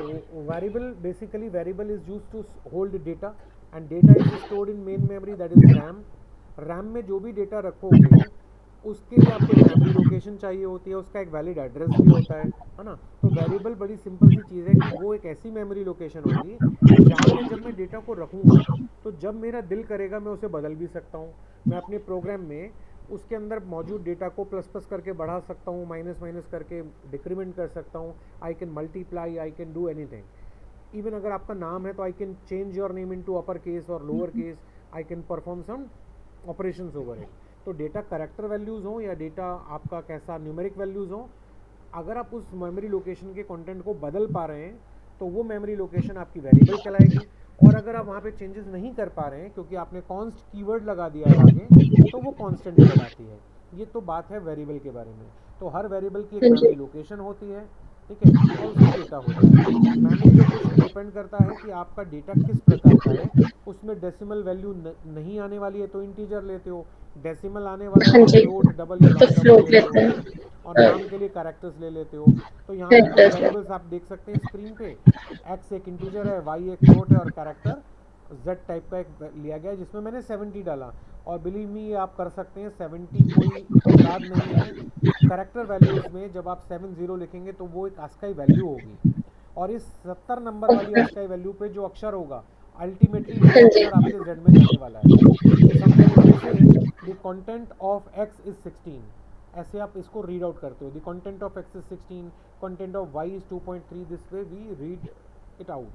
तो variable is use to hold data, and data is stored in main memory, that is RAM. RAM में जो भी data रखोगे उसके लिए आपको एक मेमोरी लोकेशन चाहिए होती है, उसका एक वैलिड एड्रेस भी होता है ना। तो वेरिएबल बड़ी सिंपल सी चीज़ है कि वो एक ऐसी मेमोरी लोकेशन होगी जहाँ पे जब मैं डेटा को रखूँगा तो जब मेरा दिल करेगा मैं उसे बदल भी सकता हूँ। मैं अपने प्रोग्राम में उसके अंदर मौजूद डेटा को प्लस प्लस करके बढ़ा सकता हूँ, माइनस माइनस करके डिक्रीमेंट कर सकता हूँ। I can multiply, I can do anything. Even अगर आपका नाम है तो I can change your name into upper case और lower case. I can perform some operations over it. तो डेटा करेक्टर वैल्यूज़ हो या डेटा आपका कैसा न्यूमेरिक वैल्यूज़ हो, अगर आप उस मेमोरी लोकेशन के कंटेंट को बदल पा रहे हैं तो वो मेमोरी लोकेशन आपकी वेरिएबल कहलाएगी। और अगर आप वहाँ पे चेंजेस नहीं कर पा रहे हैं क्योंकि आपने कॉन्स्ट कीवर्ड लगा दिया है आगे, तो वो कांस्टेंट कहलाती है। ये तो बात है वेरिएबल के बारे में। तो हर वेरिएबल की एक हाँ मेमोरी जी। लोकेशन होती है, ठीक है, और उसमें डेटा होता है। मेमोरी लोकेशन डिपेंड करता है कि आपका डेटा किस प्रकार का है। उसमें डेसिमल वैल्यू नहीं आने वाली है तो इंटीजर लेते हो, डेसिमल आने वाला है हाँ तो जी, फ्लोट, डबल या तो लॉन्ग नंबर फ्लोट लेते लेते हो, हैं। और हाँ, नाम के लिए कैरेक्टर्स ले लेते हो। तो यहाँ पे कुछ कैरेक्टर्स। वेरिएबल्स आप देख सकते हैं स्क्रीन पे। एक्स एक इंटीजर है, वाई एक फ्लोट है, और कैरेक्टर जेड टाइप का एक लिया गया है जिसमें मैंने 70 डाला। और बिलीव मी ये आप कर सकते हैं, 70 कोई अपराध नहीं है। करेक्टर वैल्यूज़ में जब आप 70 लिखेंगे तो वो एक ASCII वैल्यू होगी, और इस 70 नंबर वाली ओके। ASCII वैल्यू पे जो अक्षर होगा अल्टीमेटली वो हाँ जी। अक्षर आपके जेड में जाने वाला है। तो sometimes we say the content of X is 16, ऐसे आप इसको रीड आउट करते हो, the content of X is 16, content of Y is 2.3, this way we read it out.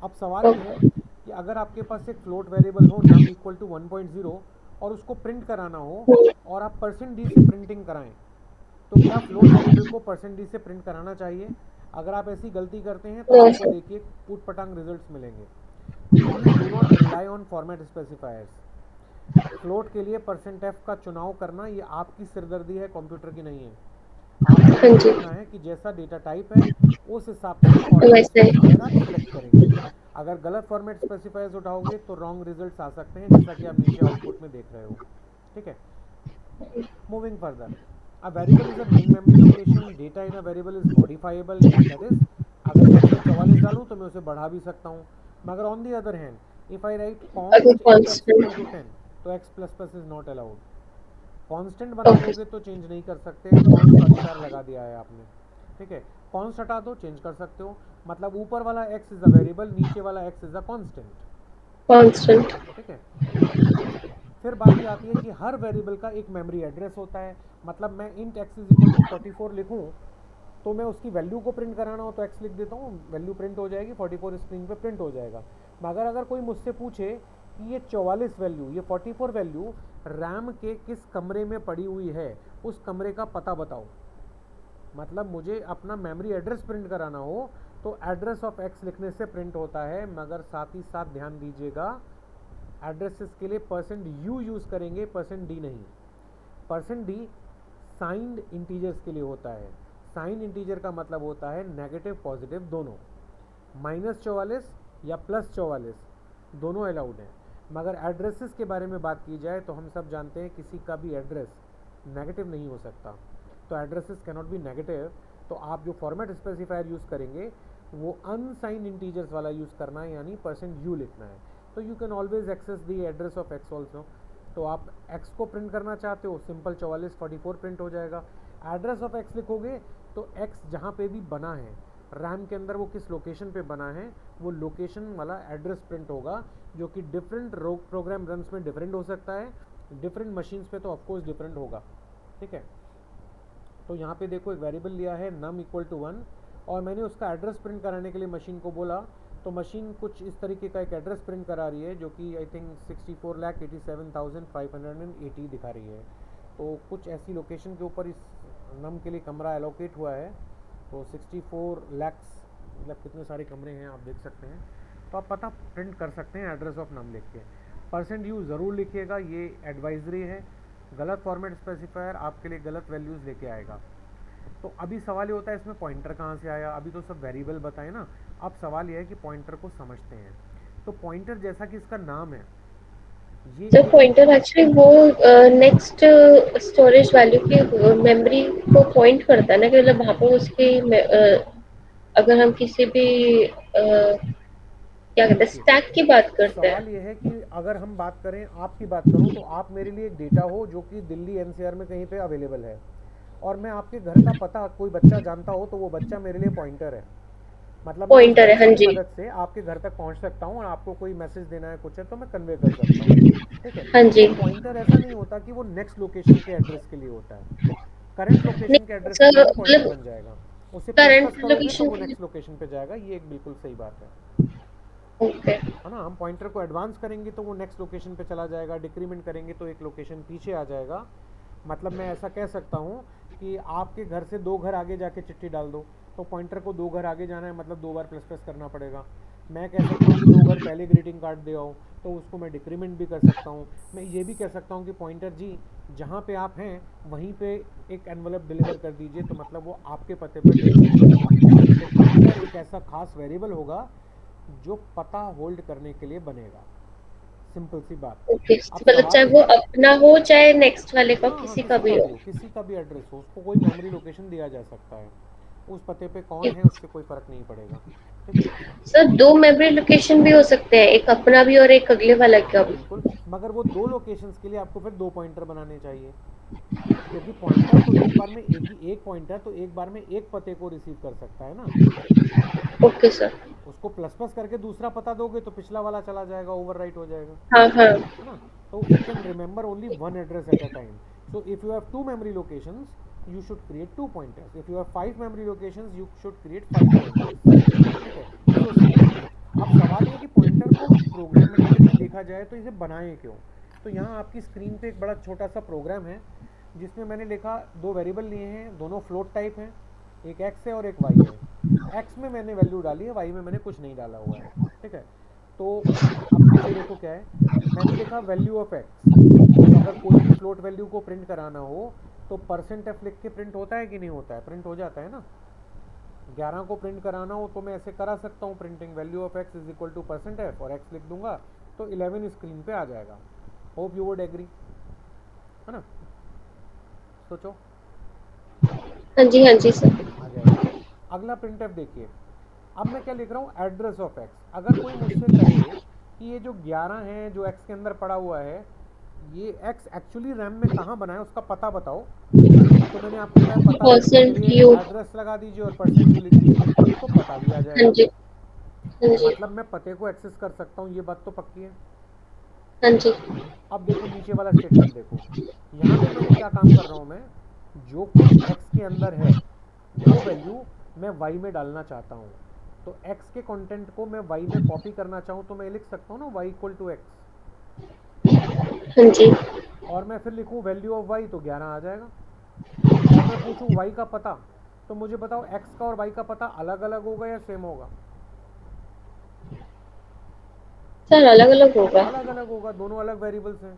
अब सवाल ये है ओके। कि अगर आपके पास एक फ्लोट वेरिएबल हो नम इक्वल टू 1.0 और उसको प्रिंट कराना हो, और आप परसेंट डी से प्रिंटिंग कराएं, तो क्या फ्लोट वेरिएबल को परसेंट डी से प्रिंट कराना चाहिए? अगर आप ऐसी गलती करते हैं तो नो आपको सर। देखिए पूट पटांग रिजल्ट्स मिलेंगे। तो please do not rely on format specifiers. Float के लिए परसेंट एफ का चुनाव करना ये आपकी सिरदर्दी है, कंप्यूटर की नहीं है। आपको हाँ ये जी। देखना है कि जैसा डेटा टाइप है उस हिसाब से फॉर्मेट वैसे। स्पेसिफायर आप सिलेक्ट करेंगे। अगर गलत फॉर्मेट स्पेसिफायर्स उठाओगे तो रॉन्ग रिजल्ट्स आ सकते हैं, जैसा कि आप नीचे आउटपुट में देख रहे हो। ठीक है, moving further, a variable is a main memory location, data in a variable is modifiable, that is अगर मैं इसमें 44 डालूं तो मैं उसे बढ़ा भी सकता हूँ। मगर on the other hand if I write अगर const if x equal to constant. 10, तो x plus plus is not allowed. Constant बना ओके। दोगे तो चेंज नहीं कर सकते, कॉन्स्ट का अधिकार लगा दिया है आपने। ठीक है, कॉन्स्ट हटा दो चेंज कर सकते हो। मतलब ऊपर वाला एक्स इज अ वेरिएबल, नीचे वाला x is a constant. Constant. ठीक है, फिर बारी आती है कि हर वेरिएबल का एक मेमोरी एड्रेस होता है। मतलब मैं int X is equal to 44 लिखूँ तो मैं उसकी वैल्यू को प्रिंट कराना हो तो एक्स लिख देता हूँ, वैल्यू प्रिंट हो जाएगी, 44 स्क्रीन पे प्रिंट हो जाएगा। मगर अगर कोई मुझसे पूछे कि ये 44 वैल्यू, ये 44 वैल्यू रैम के किस कमरे में पड़ी हुई है, उस कमरे का पता बताओ। मतलब मुझे अपना मेमोरी एड्रेस प्रिंट कराना हो तो एड्रेस ऑफ एक्स लिखने से प्रिंट होता है। मगर साथ ही साथ ध्यान दीजिएगा, एड्रेसेस के लिए परसेंट यू यूज़ करेंगे, परसेंट डी नहीं। परसेंट डी साइंड इंटीजर्स के लिए होता है। साइन इंटीजर का मतलब होता है नेगेटिव पॉजिटिव दोनों। -44 या +44 दोनों अलाउड हैं। मगर एड्रेसेस के बारे में बात की जाए तो हम सब जानते हैं किसी का भी एड्रेस नेगेटिव नहीं हो सकता। तो एड्रेसेस कैनॉट बी नेगेटिव। तो आप जो फॉर्मेट स्पेसिफायर यूज़ करेंगे वो अनसाइन इंटीजर्स वाला यूज़ करना है, यानी परसेंट यू लिखना है। तो you can always access the address of X also. तो आप एक्स को प्रिंट करना चाहते हो, सिंपल 44 प्रिंट हो जाएगा। एड्रेस ऑफ एक्स लिखोगे तो एक्स जहाँ पे भी बना है रैम के अंदर, वो किस लोकेशन पे बना है वो लोकेशन वाला एड्रेस प्रिंट होगा, जो कि डिफरेंट प्रोग्राम रन्स में डिफरेंट हो सकता है, डिफरेंट मशीन्स पे तो ऑफकोर्स डिफरेंट होगा। ठीक है, तो यहाँ पे देखो एक वेरिएबल लिया है नम इक्वल टू 1, और मैंने उसका एड्रेस प्रिंट कराने के लिए मशीन को बोला, तो मशीन कुछ इस तरीके का एक एड्रेस प्रिंट करा रही है जो कि आई थिंक 64,87,580 दिखा रही है। तो कुछ ऐसी लोकेशन के ऊपर इस नम के लिए कमरा एलोकेट हुआ है। तो 64 लैक्स मतलब कितने सारे कमरे हैं आप देख सकते हैं। तो आप पता प्रिंट कर सकते हैं एड्रेस ऑफ नम लिख के। परसेंट यू ज़रूर लिखिएगा, ये एडवाइजरी है। गलत फॉर्मेट स्पेसिफायर आपके लिए गलत वैल्यूज़ लेके आएगा। तो अभी सवाल ये होता है इसमें पॉइंटर कहाँ से आया। अभी तो सब वेरिएबल बताए ना, अब सवाल ये है कि पॉइंटर को समझते हैं। तो पॉइंटर जैसा कि इसका नाम है, ये सर एक पॉइंटर एक्चुअली वो नेक्स्ट स्टोरेज वैल्यू की मेमोरी को पॉइंट करता है ना, कि मतलब वहाँ पर उसकी अगर हम किसी भी क्या कहते हैं देखिए, स्टैक की बात करते हैं। सवाल ये है कि अगर हम बात करें, आपकी बात करूं, तो आप मेरे लिए एक डेटा हो जो कि दिल्ली एनसीआर में कहीं पे अवेलेबल है, और मैं आपके घर का पता कोई बच्चा जानता हो, तो वो बच्चा मेरे लिए पॉइंटर है। मतलब मैं उस पॉइंटर है, बच्चे हाँ की जी। मदद से आपके घर तक पहुंच सकता हूँ, और आपको कोई मैसेज देना है कुछ है तो मैं कन्वे कर सकता हूँ। ठीक है। हाँ तो जी। पॉइंटर ऐसा नहीं होता कि वो नेक्स्ट लोकेशन के एड्रेस के लिए होता है, करंट लोकेशन के नहीं एड्रेस के लिए सर, भी पॉइंटर मतलब बन जाएगा। उसे प्लस प्लस करंट करोगे तो लोकेशन वो के लिए। नेक्स्ट लोकेशन पे जाएगा, ये एक बिल्कुल सही बात है। ओके। है ना, हम पॉइंटर को एडवांस करेंगे तो वो नेक्स्ट लोकेशन पे चला जाएगा, डिक्रीमेंट करेंगे तो एक लोकेशन पीछे आ जाएगा। मतलब मैं ऐसा कह सकता हूँ कि आपके घर से 2 घर आगे जाके चिट्ठी डाल दो, तो पॉइंटर को 2 घर आगे जाना है, मतलब 2 बार प्लस प्लस करना पड़ेगा। मैं कह सकता हूँ कि 2 घर पहले ग्रीटिंग कार्ड दे आओ, तो उसको मैं डिक्रीमेंट भी कर सकता हूँ। मैं ये भी कह सकता हूँ कि पॉइंटर जी, जहाँ पे आप हैं वहीं पे एक एनवलप डिलीवर कर दीजिए, तो मतलब वो आपके पते पर डिलीवर हो जाएगा। तो पॉइंटर एक ऐसा खास वेरिएबल होगा जो पता होल्ड करने के लिए बनेगा। सिंपल सी बात। ओके, अब मतलब चाहे सवाल वो ये, अपना हो चाहे नेक्स्ट वाले का, हाँ हाँ, किसी का किसी भी का भी हो। हो, किसी का भी एड्रेस हो, उसको कोई मेमोरी लोकेशन दिया जा सकता है। उस पते पे कौन है उससे कोई फ़र्क नहीं पड़ेगा। ठीक है। सर, दो मेमोरी लोकेशन भी हो सकते हैं, एक अपना भी और एक अगले वाला हाँ का हाँ भी। बिल्कुल, मगर वो 2 लोकेशंस के लिए आपको फिर 2 पॉइंटर बनाने चाहिए, क्योंकि पॉइंटर तो एक बार में एक पॉइंटर तो एक बार में एक पते को रिसीव कर सकता है ना। Okay sir. उसको प्लस प्लस करके दूसरा पता दोगे तो पिछला वाला चला जाएगा, ओवरराइट हो जाएगा। हाँ हाँ। है ना। तो it can remember only one address at a time. So if you have 2 memory locations, you should create 2 pointers. If you have 5 memory locations, you should create 5 pointers. ठीक है। So simple. अब सवाल ये है कि पॉइंटर को programmatically देखा जाए तो इसे बनाएं क्यों। तो यहाँ आपकी स्क्रीन पे एक बड़ा छोटा सा प्रोग्राम है, जिसमें मैंने लिखा, 2 वेरिएबल लिए हैं, दोनों फ्लोट टाइप हैं, एक एक्स है और एक वाई है। एक्स में मैंने वैल्यू डाली है, वाई में मैंने कुछ नहीं डाला हुआ है। ठीक है। तो अब नीचे देखो क्या है, मैंने लिखा वैल्यू ऑफ एक्स। अब अगर कोई भी फ्लोट वैल्यू को प्रिंट कराना हो तो परसेंट एफ लिख के प्रिंट होता है कि नहीं होता है, प्रिंट हो जाता है ना। 11 को प्रिंट कराना हो तो मैं ऐसे करा सकता हूँ, printing value of X is equal to percent F, और एक्स लिख दूंगा तो 11 स्क्रीन पे आ जाएगा। Hope you would agree. है ना। सोचो। हाँ जी, हाँ जी सर। आ जाएगा। अगला प्रिंट एफ देखिए। अब मैं क्या लिख रहा हूँ, एड्रेस ऑफ एक्स। अगर कोई मुझसे कहे कि ये जो 11 है जो एक्स के अंदर पड़ा हुआ है, ये एक्स एक्चुअली रैम में कहाँ बना है उसका पता बताओ, तो मैंने आपको कहा पता लिखने के परसेंट लिए यू। एड्रेस लगा दीजिए और परसेंट यू लिख दीजिए, तो पता भी आ हाँ जाएगा। जी, हाँ जी, मतलब मैं पते को एक्सेस कर सकता हूँ, ये बात तो पक्की है। हाँ जी। अब देखो नीचे वाला स्टेटमेंट देखो, यहाँ पे मैंने क्या काम कर रहा हूँ, मैं जो कुछ एक्स के अंदर है वो वैल्यू मैं वाई में डालना चाहता हूँ। तो एक्स के कंटेंट को मैं वाई में कॉपी करना चाहूँ तो मैं लिख सकता हूँ ना, वाई इक्वल टू एक्स। हाँ जी। और मैं फिर लिखूँ वैल्यू ऑफ वाई, तो 11 आ जाएगा। और मैं पूछूँ वाई का पता, तो मुझे बताओ एक्स का और वाई का पता अलग अलग होगा या सेम होगा। सर, अलग अलग होगा। अलग अलग होगा, दोनों अलग वेरिएबल्स हैं।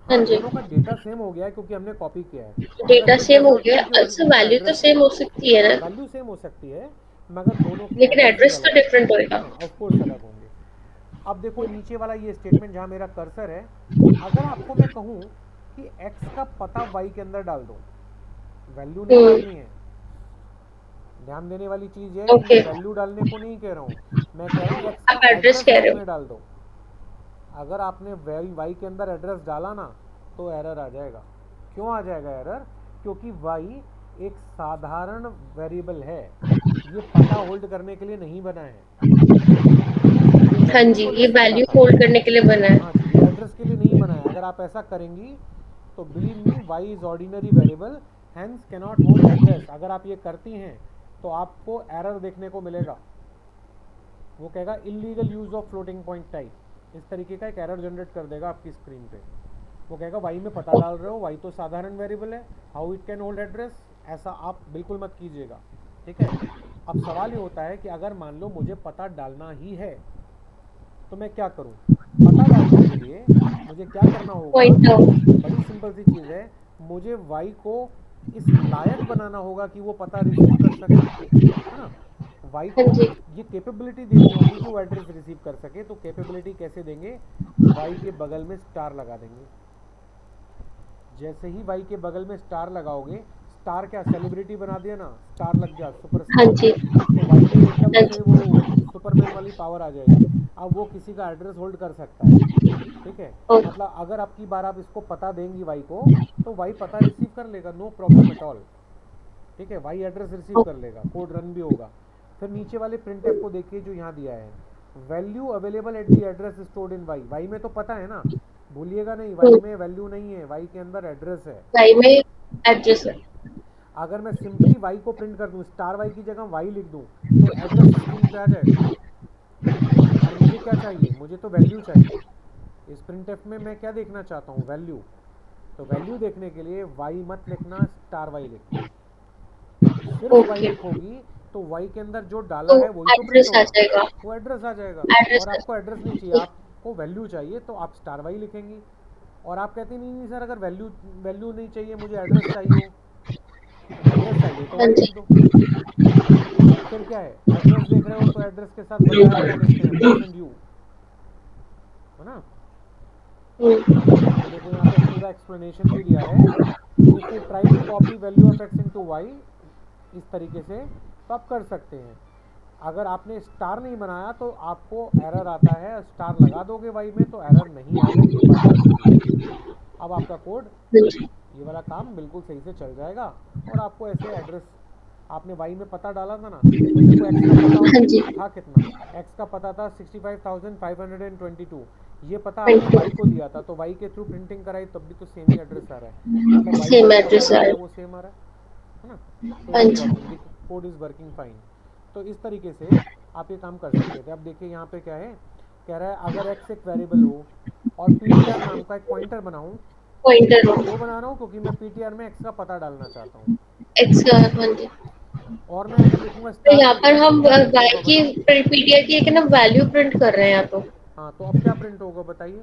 हाँ हाँ, जी। दोनों का डेटा सेम हो गया है क्योंकि हमने कॉपी किया है, मगर डेटा दिस सेम डज हो नॉट गया, मीन कि अच्छा उनका वैल्यू तो एड्रेस। सेम हो सकती है हाँ, ना। वैल्यू सेम हो सकती है, मगर दोनों के लेकिन एड्रेसेस एड्रेस अलग तो होंगे। डिफरेंट होएगा। हाँ, ऑफ कोर्स अलग होंगे। अब देखो नीचे वाला ये स्टेटमेंट जहाँ मेरा कर्सर है, अगर आपको मैं कहूँ कि x का पता y के अंदर डाल दो, वैल्यू नहीं हम्म। डालनी है। ध्यान देने वाली चीज़ है कि मैं ओके। वैल्यू डालने को नहीं कह रहा हूँ, मैं कह रहा हूँ x का आप एड्रेस एड्रेस कह y रहे हो। में डाल दो। अगर आपने y के अंदर एड्रेस डाला ना, तो एरर आ जाएगा। क्यों आ जाएगा एरर, क्योंकि y एक साधारण वेरिएबल है, ये पता होल्ड करने के लिए नहीं बना है, ये हाँ वैल्यू जी, को ले ये सकता वैल्यू था। होल्ड करने के लिए बना है। हाँ जी, ये एड्रेस के लिए नहीं बना है। अगर आप ऐसा करेंगी तो believe me, Y is ordinary variable, hence cannot hold address. अगर आप ये करती हैं तो आपको एरर देखने को मिलेगा, वो कहेगा illegal use of floating point type, इस तरीके का एक एरर जनरेट कर देगा आपकी स्क्रीन पे। वो कहेगा वाई में पता डाल रहे हो, वाई तो साधारण वेरिएबल है, how it can hold address. ऐसा आप बिल्कुल मत कीजिएगा। ठीक है। अब सवाल ये होता है कि अगर मान लो मुझे पता डालना ही है तो मैं क्या करूं। पता डालने के लिए मुझे क्या करना होगा, पॉइंटर। बड़ी सिंपल सी चीज़ है, मुझे वाई को इस लायक बनाना होगा कि वो पता रिसीव कर सके। है ना। वाई हाँ को जी। ये कैपेबिलिटी देनी होगी कि वो एड्रेस रिसीव कर सके। तो कैपेबिलिटी कैसे देंगे, वाई के बगल में स्टार लगा देंगे। जैसे ही वाई के बगल में स्टार लगाओगे, स्टार क्या सेलिब्रिटी बना दिया ना, स्टार लग गया, हाँ सुपरस्टार, जी। तो वाई में एकदम हाँ उसे जी। वो सुपरमैन वाली पावर आ जाएगी। अब वो किसी का एड्रेस होल्ड कर सकता है। ठीक है, ओके। मतलब अगर आपकी बार आप इसको पता देंगी वाई को, तो वाई पता रिसीव कर लेगा, नो प्रॉब्लम एट ऑल। ठीक है, वाई एड्रेस रिसीव कर लेगा, कोड रन भी होगा। फिर नीचे वाले प्रिंट एफ को देखिए जो यहाँ दिया है, value available at the address stored in Y. Y में तो पता है ना, भूलिएगा नहीं, वाई में वैल्यू नहीं है, वाई के अंदर एड्रेस है। वाई में एड्रेस है। अगर मैं सिंपली वाई को प्रिंट कर दूं, स्टार वाई की जगह वाई लिख दूं, तो एड्रेस स्क्रीन पे आ जाएगा। और मुझे क्या चाहिए, मुझे तो वैल्यू चाहिए। इस प्रिंट एफ में मैं क्या देखना चाहता हूँ, वैल्यू। तो वैल्यू देखने के लिए वाई मत लिखना, स्टार वाई लिखना। सिर्फ वाई ओके, लिखोगी तो वाई के अंदर जो डाला तो है वही तो प्रिंट एड्रेस आ होगा, जाएगा। वो एड्रेस आ जाएगा। एड्रेस और आ आपको एड्रेस नहीं चाहिए, जाएगा। आपको वैल्यू चाहिए, तो आप स्टार वाई लिखेंगी। और आप कहते नहीं नहीं सर, अगर वैल्यू वैल्यू नहीं चाहिए, मुझे एड्रेस चाहिए, एड्रेस चाहिए तो हाँ वाई जी। लिख दो। फिर क्या है, एड्रेस देख रहे हो तो एड्रेस के साथ बताया क्या लिखते हैं, %u, है ना। तो देखो यहाँ पे पूरा एक्सप्लेनेशन भी दिया है, if you try to copy value of X into Y, इस तरीके से तो आप कर सकते हैं। अगर आपने स्टार नहीं बनाया तो आपको एरर आता है, स्टार लगा दोगे वाई में तो एरर नहीं आएगा, ये बात ध्यान रखिएगा। अब आपका कोड, हाँ जी। ये वाला काम बिल्कुल सही से चल जाएगा। और आपको ऐसे एड्रेस, आपने वाई में पता डाला था ना, तो देखो एक्स का पता हाँ जी। था कितना, एक्स का पता था 65,522। ये पता आपने ट्वेंटी। वाई को दिया था, तो वाई के थ्रू प्रिंटिंग कराई तब भी तो सेम ही एड्रेस आ रहा है, मतलब वाई को सेम जो पता एड्रेस आ डाला है वो रहा सेम आ रहा है ना। तो है। इट हाँ इज़ जी। Working, code is working fine. तो इस तरीके से आप ये काम कर सकते थे। अब देखिए यहाँ पे क्या है, कह रहा है अगर एक्स एक वेरिएबल हो और पीटीआर नाम का एक पॉइंटर बनाऊँ, पॉइंटर मैं हो। क्यों बना रहा हूँ, क्योंकि मैं पीटीआर में एक्स का पता डालना चाहता हूँ। एक्स का। हाँ जी। और मैं अगर लिखूंगा तो स्टार यहाँ पर पीटीआर तो हम क्या प्रिंट वाई होगा की बताओ। पीडीएफ की एक ना वैल्यू प्रिंट कर रहे हैं यहाँ तो। हाँ, तो अब क्या प्रिंट होगा बताइए।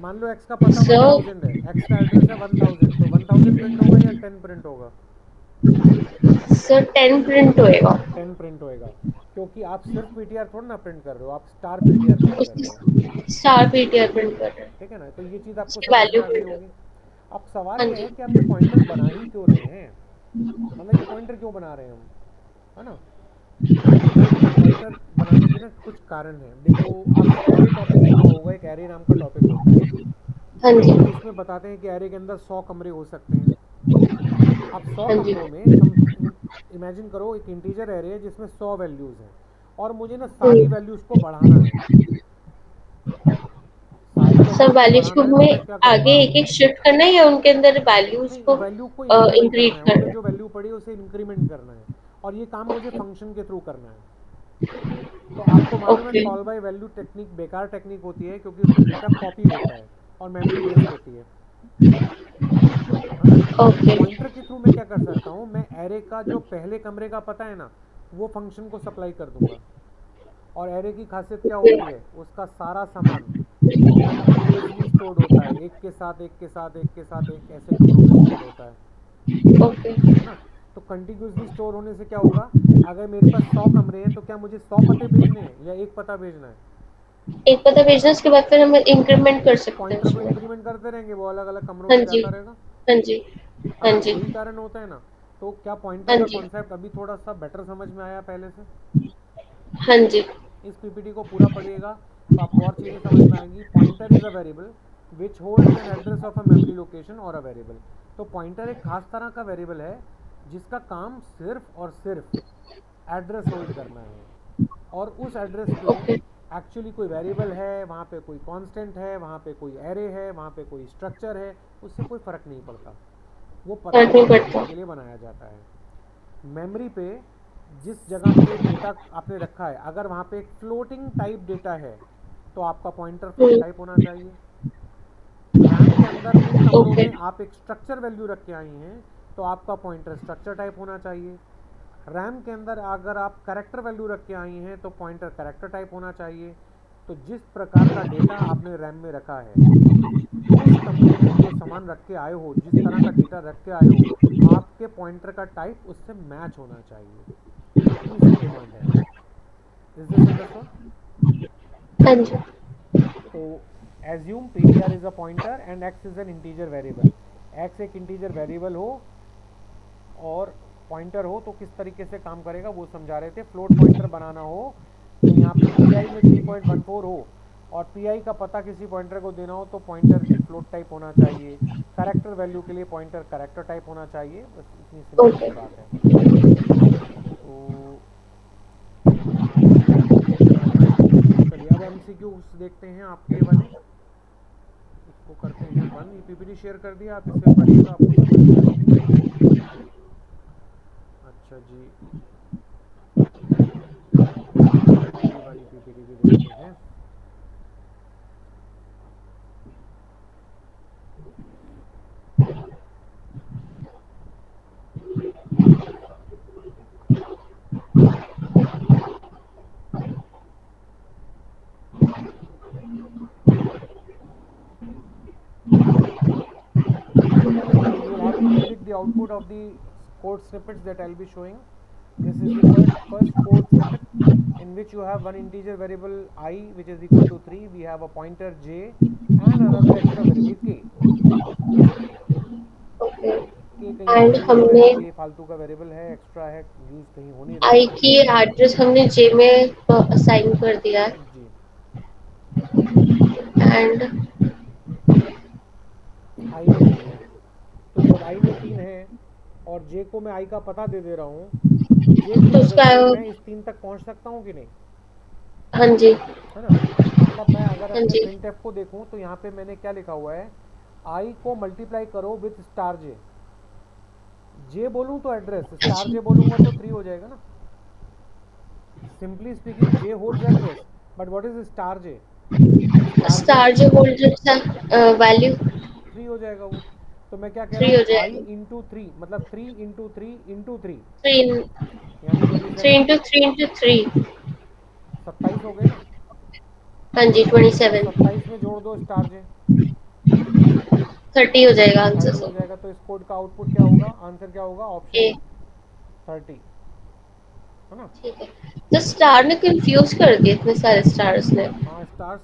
मान लो एक्स का पता सो 1000 है, एक्स का एड्रेस है 1000, तो 1000 प्रिंट होगा या 10 प्रिंट होगा। सर 10 प्रिंट होएगा। 10 प्रिंट होएगा, क्योंकि आप सिर्फ पीटीआर थोड़ा ना प्रिंट कर रहे हो, आप स्टार पीटीआर प्रिंट कर रहे हो। स्टार पीडीएफ प्रिंट कर रहे हैं। ठीक है ना, तो ये चीज़ आपको उसकी समझ में वैल्यू आ गई प्रिंट। होगी। अब सवाल हाँ ये जी। है कि आप ये पॉइंटर बना ही क्यों रहे हैं, मतलब ये पॉइंटर क्यों बना रहे हैं हम, है ना। तो पॉइंटर बनाने के ना कुछ कारण है। देखो, आपने एरे टॉपिक सुना होगा, एक एरे नाम का टॉपिक होता है, हाँ जी। जिसमें बताते हैं कि एरे के अंदर 100 कमरे हो सकते हैं। अब 100 हाँ जी। कमरों में सम, इमेजिन करो एक इंटीजर एरे है जिसमें 100 वैल्यूज़ हैं, और मुझे ना सारी वैल्यूज़ को बढ़ाना है, सारी सब वैल्यूज़ को वैल्यूज को बढ़ाना है, तो मैं हमें क्या आगे करूँगा। एक एक शिफ्ट करना है या उनके अंदर वैल्यूज नहीं, को वैल्यू को इंक्रीमेंट इंक्रीज करना है, करना उनमें है। जो वैल्यू पड़ी है उसे इंक्रीमेंट करना है, और ये काम मुझे फंक्शन के थ्रू करना है। तो आपको मालूम है okay. Call by value technique बेकार टेक्निक होती है, क्योंकि उसमें डेटा कॉपी होता है और मेमोरी वेस्ट होती है ना। तो ओके। पॉइंटर के थ्रू मैं क्या कर सकता हूँ, मैं एरे का जो पहले कमरे का पता है ना, वो फंक्शन को सप्लाई कर दूंगा। और एरे की खासियत क्या होती है, उसका सारा सामान कंटिन्यूसली स्टोर्ड होता है, एक के साथ एक के साथ एक के साथ एक, ऐसे कमरों में स्टोर्ड होता ओके। है ना। तो कंटिन्यूसली स्टोर होने से क्या होगा, अगर मेरे पास 100 कमरे हैं तो क्या मुझे 100 पते भेजने हैं या एक पता भेजना है। एक पता भेजना, उसके बाद फिर हम इंक्रीमेंट कर सकते हैं पॉइंटर को उसमें। इंक्रीमेंट करते रहेंगे, वो अलग अलग कमरों हाँ में जी। जाता रहेगा, हाँ जी। है हाँ ना, जी। यही कारण होता है ना। तो क्या पॉइंटर हाँ का जी। कॉन्सेप्ट अभी थोड़ा सा बेटर समझ में आया पहले से। हाँ जी। इस पीपीटी को पूरा पढ़िएगा तो आपको और चीज़ें समझ में आएंगी। Pointer is a variable which holds an address of a memory location और अ वेरिएबल। तो पॉइंटर एक खास तरह का वेरिएबल है जिसका काम सिर्फ और सिर्फ एड्रेस होल्ड करना है। और उस एड्रेस पे ओके। एक्चुअली कोई वेरिएबल है, वहाँ पे कोई कांस्टेंट है, वहाँ पे कोई एरे है, वहाँ पे कोई स्ट्रक्चर है, उससे कोई फ़र्क नहीं पड़ता, वो पता फर्क नहीं होल्ड करने पड़ता। के लिए बनाया जाता है। मेमोरी पे जिस जगह पे डेटा आपने रखा है, अगर वहाँ पे एक फ्लोटिंग टाइप डेटा है तो आपका पॉइंटर फ्लोट टाइप होना चाहिए। रैम के अंदर उन कमरों ओके। में आप एक स्ट्रक्चर वैल्यू रख के आई हैं तो आपका पॉइंटर स्ट्रक्चर टाइप होना चाहिए। रैम के अंदर अगर आप करेक्टर वैल्यू रख के आई हैं तो पॉइंटर करेक्टर टाइप होना चाहिए। तो जिस प्रकार का डेटा आपने रैम में रखा है, उस कमरे में जो सामान रख के आए हो, जिस तरह का डेटा रख के आए हो, आपके पॉइंटर का टाइप उससे मैच होना चाहिए, इतनी सी डिमांड है। Is this understood. हाँ जी। तो assume ptr is a pointer and x is an integer variable. X एक इंटीजर वेरिएबल हो और पॉइंटर हो तो किस तरीके से काम करेगा वो समझा रहे थे। फ्लोट पॉइंटर बनाना हो तो यहाँ पे पी आई में 3.14 हो और पी आई का पता किसी पॉइंटर को देना हो तो पॉइंटर एक फ्लोट टाइप होना चाहिए। कैरेक्टर वैल्यू के लिए पॉइंटर कैरेक्टर टाइप होना चाहिए। बस इतनी सिंपल ओके। सी बात है। तो चलिए अब एमसीक्यूज देखते हैं आपके ये वाले। इसको करते हैं बंद। ये पीपीटी शेयर कर दिया, आप इसे पढ़िएगा, आपको समझ में आएगी। अच्छा जी, ये वाली पीपीटी भी देखते हैं। So you will have to predict the output of the code snippets that I'll be showing. This is the first code snippet in which you have one integer variable I which is equal to 3. We have a pointer j and another extra variable k. Okay. k कहीं use and नहीं हुआ हमने है, k फालतू का variable है, extra है, use कहीं हो नहीं रहा आई है। की एड्रेस हमने जे में असाइन कर दिया है। जी, एंड i में 3 है। तो जब i में 3 है और j को मैं i का पता दे दे रहा हूँ तो j की तो मदद उसका से मैं इस 3 तक पहुँच सकता हूँ कि नहीं, हाँ जी। है ना। मतलब मैं अगर हाँ अपने जी। प्रिंट एफ को देखूं तो यहाँ पे मैंने क्या लिखा हुआ है, आई को मल्टीप्लाई करो विथ स्टार जे। जे बोलूँ तो एड्रेस, स्टार अच्छा। जे बोलूँगा तो 3 हो जाएगा ना। Simply speaking J holds address, but what is star J? Star J star जो होल्डर था वैल्यू 3 हो जाएगा वो। तो मैं क्या कह रहा 3 हो हूँ, आई जाएगा। इंटू थ्री मतलब 3 इंटू 3 इंटू 3 3 यानी 3 27। Into 3 into 3। 27 हो गए ना। हाँ जी और 27। 27 में जोड़ दो स्टार जे, 30 हो जाएगा आंसर 30 हो सर। जाएगा। तो इस कोड का आउटपुट क्या होगा, आंसर क्या होगा, ऑप्शन ए। डी 30, है ना। ठीक है। तो स्टार ने कंफ्यूज कर दिए इतने सारे स्टार्स ने। हाँ स्टार्स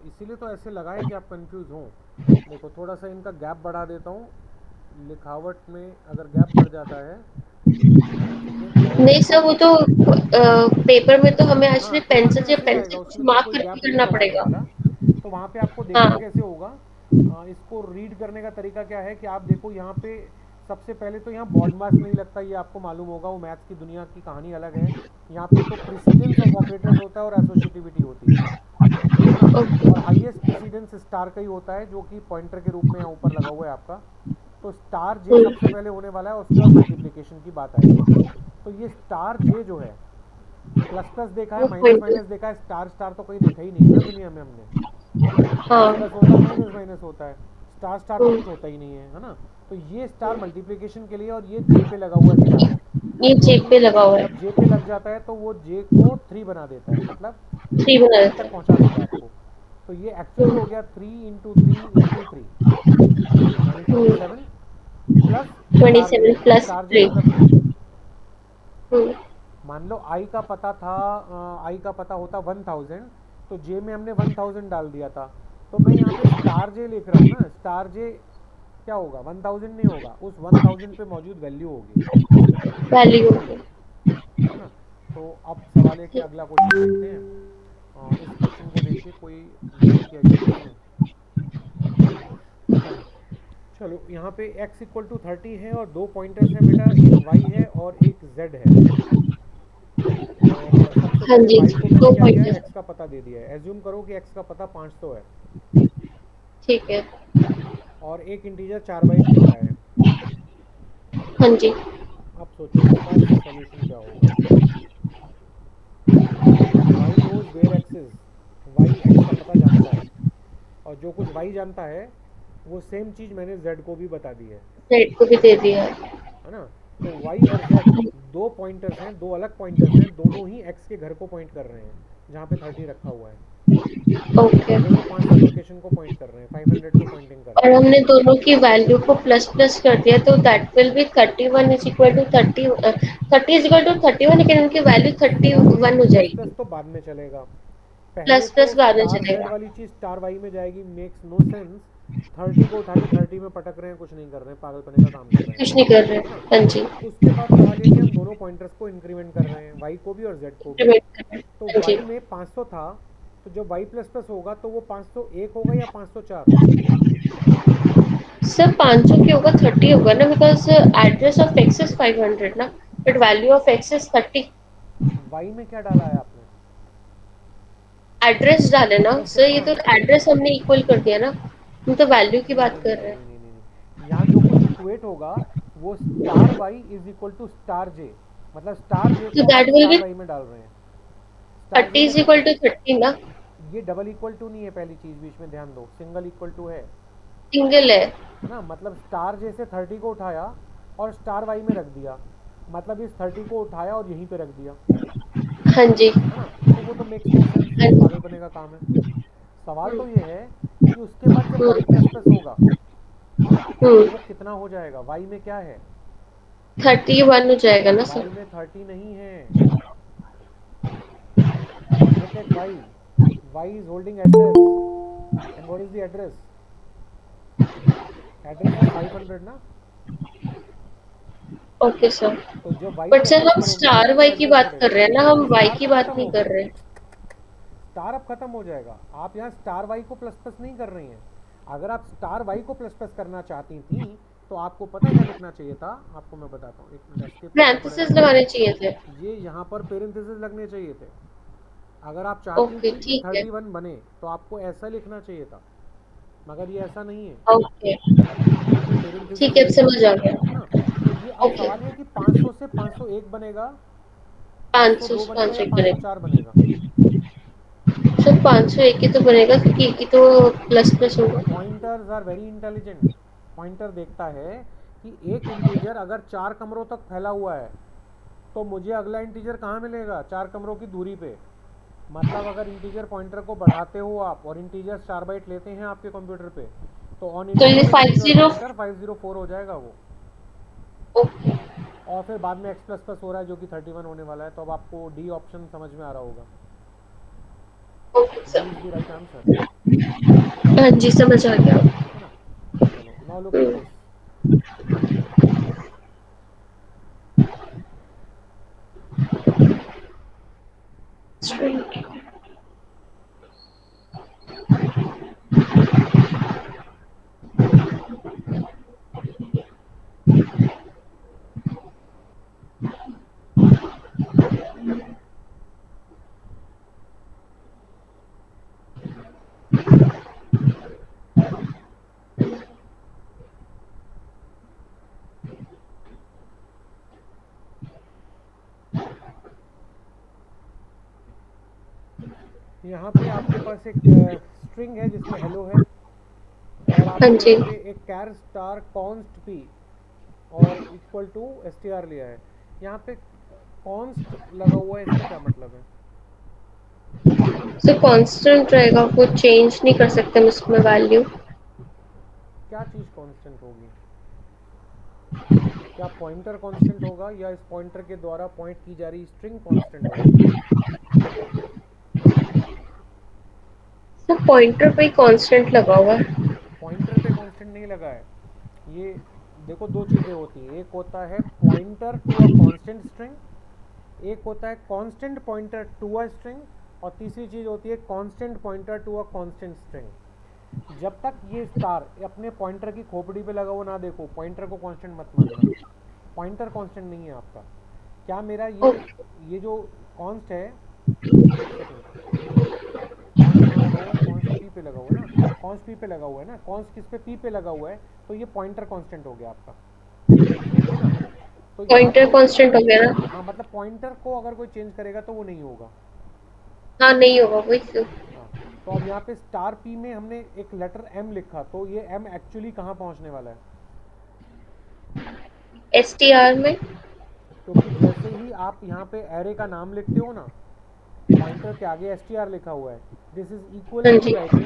इसीलिए तो ऐसे लगाए कि आप कंफ्यूज हों। देखो थोड़ा सा इनका गैप बढ़ा देता हूँ, लिखावट में अगर गैप बढ़ जाता है, ठीक है। और नहीं सर, वो तो पेपर में तो हमें हाँ एक्चुअली पेपर पेंसिल में या ऐसे ही पेन आएगा, से कुछ उसमें तो मार्क कोई करके गैप नहीं करना बढ़ाने पड़ेगा। वाला। तो वहाँ पे आपको देखना हाँ। कैसे होगा, इसको रीड करने का तरीका क्या है कि आप देखो यहाँ पे सबसे पहले तो यहाँ बॉड मास नहीं लगता, ये आपको मालूम होगा, वो मैथ्स की दुनिया की कहानी अलग है। यहाँ पे तो प्रेसिडेंस ऑफ ऑपरेटर्स होता है और एसोसिएटिविटी होती है ना। ओके। और हाईएस्ट प्रेसिडेंस स्टार का ही होता है जो कि पॉइंटर के रूप में यहाँ ऊपर लगा हुआ है आपका। तो स्टार जे सबसे पहले होने वाला है, उसके बाद मल्टीप्लिकेशन की बात आएगी। तो ये स्टार जे जो है, प्लस प्लस देखा है, वो माइनस पॉइंट। माइनस देखा है, स्टार स्टार तो कहीं देखा ही नहीं है ना दुनिया में हमने। प्लस हाँ। प्लस होता है, माइनस माइनस होता है, स्टार स्टार तो हम्म, कुछ होता ही नहीं है, है ना। तो ये स्टार मल्टीप्लिकेशन के लिए और ये जे पे लगा हुआ स्टार है, ये जेब क्योंकि पे लगा हुआ है। जब जे पे लग जाता है तो वो जे को 3 बना देता है, मतलब 3 बना 3 देता तक है। पहुंचा देता है आपको। तो ये एक्चुअली हो गया 3 इंटू 3 इंटू 3 यानी हम्म, 27 प्लस स्टार जे। 27 प्लस स्टार जे 3। मतलब 3। हम्म। मान लो आई का पता था, आई का पता होता 1000, तो जे में हमने 1000 डाल दिया था। तो मैं यहाँ पे स्टार जे लिख रहा हूँ ना, स्टार जे क्या होगा, 1000 नहीं होगा, उस 1000 पे मौजूद वैल्यू होगी, वैल्यू होगी। है ना। तो अब सवाल है कि ठीक। अगला क्वेश्चन देखते हैं। इस क्वेश्चन को देखिए, कोई गलत किया गया इसमें। चलो यहाँ पे x इक्वल टू 30 है और दो पॉइंटर्स हैं बेटा, एक y है और एक z है। और सबसे हाँ पहले जी। y को मैंने 2 क्या किया है, पॉइंटर। x का पता दे दिया है। एज्यूम करो कि x का पता 500 है ठीक है। और एक इंटीजर 4 बाइट डेटा है। हाँ जी। अब सोचो इसका सॉल्यूशन क्या होगा। y knows where x is, y x का पता जानता है और जो कुछ y जानता है वो सेम चीज़ मैंने z को भी बता दी रेड को भी दे दिया है। है ना। तो y और z दो पॉइंटर्स हैं, दो अलग पॉइंटर्स हैं, दोनों ही x के घर को पॉइंट कर रहे हैं जहाँ पे 30 रखा हुआ है। ओके। दोनों 500 लोकेशन को पॉइंट कर रहे हैं, 500 पे पॉइंटिंग कर और रहे हैं। हमने दोनों की वैल्यू को प्लस प्लस कर दिया तो that will be 31 is equal to 30। 30 is equal to 31, लेकिन उनकी वैल्यू ध्यान ये 31 कि हो प्लस प्लस जाएगी। तो बाद में चलेगा, पहले प्लस तो प्लस बाद में स्टार जेड चलेगा। वाली चीज़ स्टार वाई में जाएगी, मेक्स नो सेंस। 30 को उठा के 30 में पटक रहे हैं, कुछ नहीं कर रहे हैं, पागलपने का काम कर रहे कुछ नहीं कर रहे हैं, है ना। हाँ जी। उसके बाद सवाल ये कि हम दोनों पॉइंटर्स को इंक्रीमेंट कर रहे हैं, वाई को भी और जेड को भी। इंक्रीमेंट कर रहे हैं तो हाँ जी। वाई में 500 था, तो जब वाई प्लस प्लस होगा तो वो 501 होगा या 504? सर 500 की होगा 30 होगा ना, because address of X is 500 ना, but value of X is 30। Y में क्या डाला है आपने? एड्रेस डाले ना तो सर, फिर ये कहाँ तो से? एड्रेस हमने इक्वल कर दिया ना, हम तो वैल्यू की नहीं बात नहीं कर नहीं रहे नहीं हैं। नहीं नहीं नहीं, यहाँ जो कुछ इक्वेट होगा वो star Y is equal to star J, मतलब स्टार जे तो को आप that will star B Y में डाल रहे हैं। स्टार जे 30 में इज इक्वल टू 30 ना। ये डबल इक्वल टू नहीं है, पहली चीज बीच में ध्यान दो, सिंगल इक्वल टू सिंगल है। है ना। मतलब स्टार जे से 30 को उठाया और स्टार वाई में रख दिया, मतलब इस 30 को उठाया और यहीं पे रख दिया, हाँ जी। है ना। तो वो तो मेक्स नो सेंस, हाँ वो जी। पागलपने का काम है। सवाल हम्म तो ये है कि उसके बाद जब वाई हम्म प्लस प्लस होगा तो हम्म। वो कितना हो जाएगा? वाई में क्या है? 31 हो जाएगा ना सर। वाई में 30 नहीं है। Look at Y, Y is holding address, and what is the address? Address is 500 ना। Okay sir. तो जब Y but plus sir plus हम करोगे स्टार तभी तो वाई की एड्रेस बात कर बढ़ेगा। रहे हैं ना, हम वाई स्टार की तो बात खत्म नहीं हो कर गया, रहे। स्टार अब खत्म हो जाएगा। आप यहाँ स्टार वाई को प्लस प्लस नहीं कर रही हैं। अगर आप स्टार वाई को प्लस प्लस करना चाहती थी तो आपको पता है क्या लिखना चाहिए था? आपको मैं बताता हूँ, एक मिनट एस्केप करना ब्रांचेस पड़ेगा। लगाने चाहिए थे। ये यहाँ पर पेरेंथेसिस लगने चाहिए थे। अगर आप चाहती ओके थी कि ठीक है। 31 बने तो आपको ऐसा लिखना चाहिए था, मगर ये ऐसा नहीं है, ओके यहाँ पे पेरेंथेसिस ठीक है, अब नहीं है, समझ आ है गया। ना। तो ये अब ओके। सवाल ये है कि 500 से 501 बनेगा, 500 502 से बनेगा या 501 बनेगा। 504 बनेगा? सर 501 ही तो बनेगा, क्योंकि एक ही तो प्लस प्लस होगा। Pointers are very intelligent. Pointer देखता है कि एक इंटीजर अगर 4 कमरों तक फैला हुआ है तो मुझे अगला इंटीजर कहाँ मिलेगा? 4 कमरों की दूरी पे। मतलब अगर इंटीजर पॉइंटर को बढ़ाते हो आप और इंटीजर 4 बाइट लेते हैं आपके कंप्यूटर पे, तो ऑन तो ये इंटीग्रेशन योर 50। पॉइंटर 504 हो जाएगा वो। ओके। और फिर बाद में एक्स प्लस प्लस हो रहा है जो कि 31 होने वाला है, तो अब आपको डी ऑप्शन समझ में आ रहा होगा। Okay D sir. Is the right answer, हाँ जी समझ आ गया। है ना। चलो now look at hmm, this. String. यहाँ पे आपके पास एक स्ट्रिंग है जिसमें हेलो है, और हाँ आपने जी। यहाँ पे एक कैर स्टार कॉन्स्ट पी और equal to S T R लिया है। यहाँ पे कॉन्स्ट लगा हुआ है, इसका क्या मतलब है? सर कांस्टेंट रहेगा, वो चेंज नहीं कर सकते हम इसमें वैल्यू। क्या चीज़ कांस्टेंट होगी? क्या पॉइंटर कांस्टेंट होगा या इस पॉइंटर के द्वारा पॉइंट की जा रही स्ट्रिंग कांस्टेंट होगी? सर पॉइंटर पे कांस्टेंट लगा हुआ है। पॉइंटर पे कांस्टेंट नहीं लगा है। ये देखो, दो चीज़ें होती हैं, एक होता है pointer to a constant string, एक होता है constant pointer to a string, और तीसरी चीज़ होती है constant pointer to a constant string. जब तक ये स्टार अपने पॉइंटर की खोपड़ी पे लगा हुआ ना देखो, पॉइंटर को कांस्टेंट मत मानना। पॉइंटर कांस्टेंट नहीं है आपका। क्या मेरा ओके। ये जो कॉन्स्ट है, एक सेकेंड, कॉन्स्ट कहाँ लगा हुआ है? कॉन्स्ट पी पे लगा हुआ है ना, कॉन्स्ट पी पे लगा हुआ है ना, कॉन्स्ट किस पे? पी पे लगा हुआ है, तो ये पॉइंटर कांस्टेंट हो गया आपका, ठीक है ना। तो यहाँ पॉइंटर पे कांस्टेंट हो गया ना। हाँ, मतलब पॉइंटर को अगर कोई चेंज करेगा तो वो नहीं होगा। हाँ नहीं होगा वही तो। हाँ, तो अब यहाँ पे स्टार पी में हमने एक लेटर एम लिखा, तो ये एम एक्चुअली कहाँ पहुँचने वाला है? एस टी आर में। क्योंकि जैसे ही आप यहाँ पे एरे का नाम लिखते हो ना, पॉइंटर के आगे एस टी आर लिखा हुआ है, दिस इज इक्वल हाँ टू जी। Writing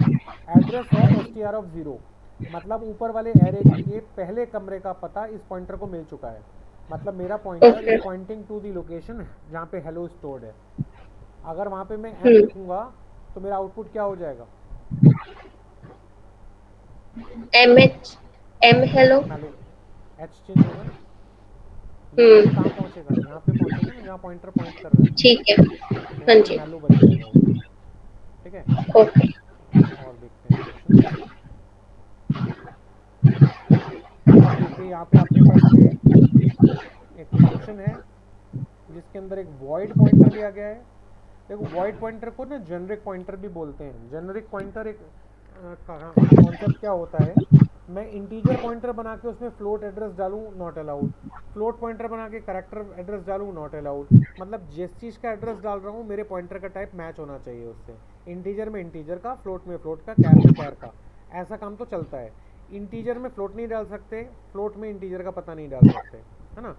address of S T R of zero. मतलब ऊपर वाले एरे के पहले कमरे का पता इस पॉइंटर को मिल चुका है। मतलब मेरा pointer is okay. Pointing to the location जहाँ पे हेलो स्टोर्ड है। अगर वहाँ पे मैं एम हम्म। लिखूंगा तो मेरा आउटपुट क्या हो जाएगा? M H, M hello. Hello, H change होगा ना, लेकिन ये कहाँ हम्म। पहुँचेगा, यहाँ पे पहुँचेगा ना जहाँ पॉइंटर पॉइंट कर रहा है, ठीक है। तो हाँ यहाँ पे जी। हेलो बन जाएगा वो। ठीक है, ओके। और देखते हैं क्वेश्चंस। अब देखिए यहाँ पे आपके पास में एक फंक्शन है जिसके अंदर एक वॉइड पॉइंटर लिया गया है। देखो वॉइड पॉइंटर को ना जेनरिक पॉइंटर भी बोलते हैं। जेनरिक पॉइंटर एक कॉन्सेप्ट क्या होता है, मैं इंटीजर पॉइंटर बना के उसमें फ्लोट एड्रेस डालूँ, नॉट अलाउड। फ्लोट पॉइंटर बना के करेक्टर एड्रेस डालूँ, नॉट अलाउड। मतलब जिस चीज़ का एड्रेस डाल रहा हूँ मेरे पॉइंटर का टाइप मैच होना चाहिए उससे। इंटीजर में इंटीजर का, फ्लोट में फ्लोट का, कैर में कैर का, ऐसा काम तो चलता है। इंटीजर में फ्लोट नहीं डाल सकते, फ्लोट में इंटीजर का पता नहीं डाल सकते, है ना।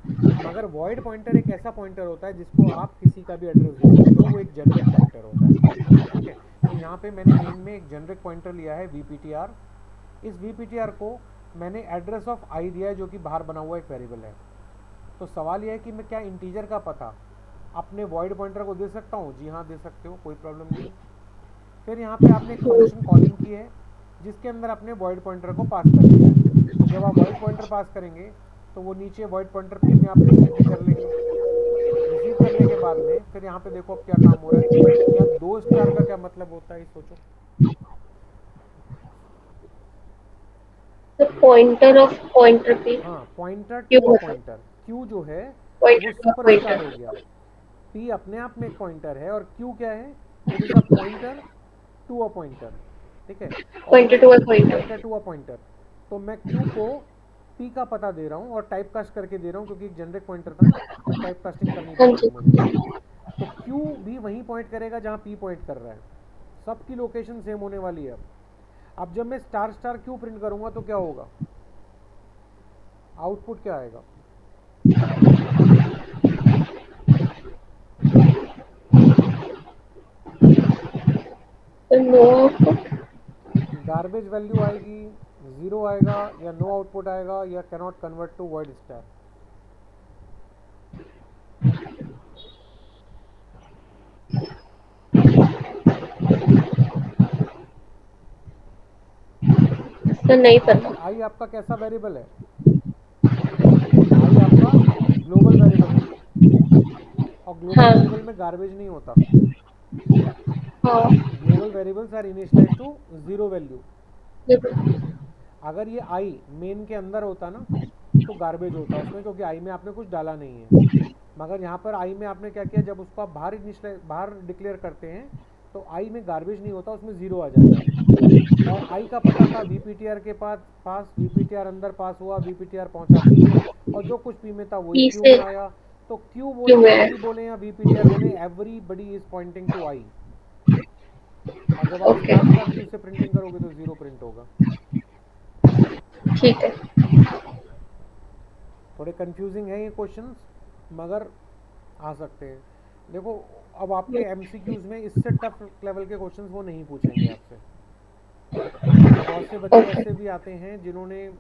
मगर वॉइड पॉइंटर एक ऐसा पॉइंटर होता है जिसको आप किसी का भी एड्रेस दे सकते हो, वो एक जेनरिक पॉइंटर होता है। ठीक है, तो यहाँ पे मैंने मेन में एक जेनरिक पॉइंटर लिया है VPTR। इस VPTR को मैंने एड्रेस ऑफ आई दिया है जो कि बाहर बना हुआ एक वेरिएबल है। तो सवाल यह है कि मैं क्या इंटीजर का पता अपने वॉइड पॉइंटर को दे सकता हूँ? जी हाँ, दे सकते हो, कोई प्रॉब्लम नहीं है। फिर यहाँ पे आपने एक फंक्शन कॉलिंग की है जिसके अंदर अपने वॉइड पॉइंटर को पास कर दिया है। तो जब आप वॉइड पॉइंटर पास करेंगे तो वो नीचे वॉइड पॉइंटर पी में आप रिसीव भी कर लेंगे। रिसीव करने के बाद में फिर यहाँ पे देखो अब क्या काम हो रहा है। यहाँ दो स्टार का क्या मतलब होता है, सोचो। तो पॉइंटर ऑफ पॉइंटर पे हाँ, पॉइंटर क्यों टू अ मतलब? पॉइंटर, क्यू जो है वो pointer to super star pointer. हो गया। पी अपने आप में एक पॉइंटर है और क्यू क्या है, it is a pointer to a pointer. ठीक है, और पॉइंटर मैं to pointer. Pointer to a pointer, तो मैं क्यू को पी का पता दे रहा हूँ और टाइप कास्ट करके दे रहा हूँ क्योंकि एक जनरिक पॉइंटर था ना, तो टाइप कास्टिंग करनी हाँ पड़ेगी जी। मुझे। तो क्यू भी वहीं पॉइंट करेगा जहाँ पी पॉइंट कर रहा है। सबकी लोकेशन सेम होने वाली है। अब जब मैं स्टार स्टार क्यू प्रिंट करूँगा तो क्या होगा, आउटपुट क्या आएगा? तो नो। गार्बेज वैल्यू आएगी, ज़ीरो आएगा, या नो आउटपुट आएगा, या cannot convert to word star. तो देखो नहीं आई पता। आई आपका कैसा वेरिएबल है, आई आपका ग्लोबल वेरिएबल है, और ग्लोबल हाँ। वेरिएबल में गार्बेज नहीं होता। हाँ। Global variables are initialise to zero value. ये- अगर ये आई मेन के अंदर होता ना तो गार्बेज होता उसमें, क्योंकि आई में आपने कुछ डाला नहीं है। मगर यहाँ पर आई में आपने क्या किया, जब उसको आप बाहर इनिशियलाइज बाहर डिक्लेयर करते हैं तो आई में गार्बेज नहीं होता, उसमें ज़ीरो आ जाता है। और आई का पता था VPTR के पास VPTR अंदर पास हुआ, VPTR पहुंचा पी में, और जो कुछ पी में था वही पी क्यू से में आया। तो क्यू क्यों बोले या है? पी बोले या VPTR बोले, एवरीबडी इज पॉइंटिंग टू आई। और जब आप ओके। स्टार स्टार क्यू से प्रिंटिंग करोगे तो ज़ीरो प्रिंट होगा। ठीक है। थोड़े कंफ्यूजिंग है ये क्वेश्चंस, मगर आ सकते हैं। देखो अब आपके MCQs में इससे टफ लेवल के क्वेश्चंस वो नहीं पूछेंगे आपसे, क्योंकि बहुत से बच्चे ओके। ऐसे भी आते हैं जिन्होंने इस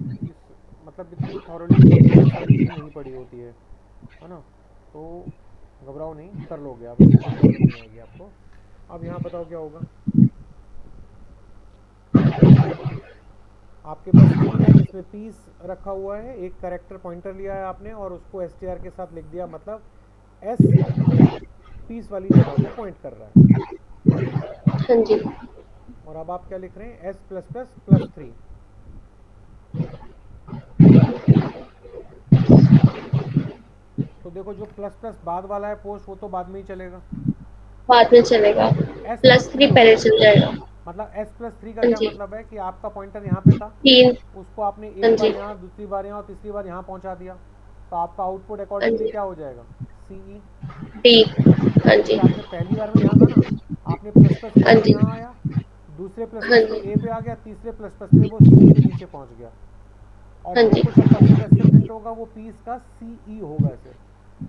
मतलब इतनी थॉरली ये सारी चीज़ें नहीं पढ़ी होती है ना। तो घबराओ नहीं, कर लोगे आप, ऐसी कोई प्रॉब्लम नहीं आएगी आपको। अब यहाँ बताओ क्या होगा। आपके पास स्ट्रिंग है जिसमें पीस रखा हुआ है, एक करेक्टर पॉइंटर लिया है आपने और उसको STR के साथ लिख दिया, मतलब एस पीस वाली जगह को पॉइंट कर रहा है। हाँ जी। और अब आप क्या लिख रहे हैं, S+++3। तो देखो जो प्लस प्लस बाद वाला है पोस्ट वो तो बाद में ही चलेगा, बाद में चलेगा। S plus plus three three होगा। पहले चल जाएगा। मतलब S+3 का हाँ क्या जी। मतलब है कि आपका पॉइंटर यहाँ पे था, तीन। उसको आपने हाँ एक बार जी। यहाँ, दूसरी बार यहाँ और तीसरी बार यहाँ पहुँचा दिया, तो आपका आउटपुट हाँ अकॉर्डिंगली जी। क्या हो जाएगा, CE। डी। हाँ क्योंकि जी। आपने पहली बार में यहाँ था ना, आपने प्लस प्लस हाँ प्लस पे जी। यहाँ आया, दूसरे प्लस हाँ प्लस पे जी। ए पे आ गया, तीसरे प्लस प्लस पे वो सी के नीचे पहुँच गया, और हाँ जो जी। कुछ अब परसेंटेज से प्रिंट होगा वो पीस का CE होगा सिर्फ,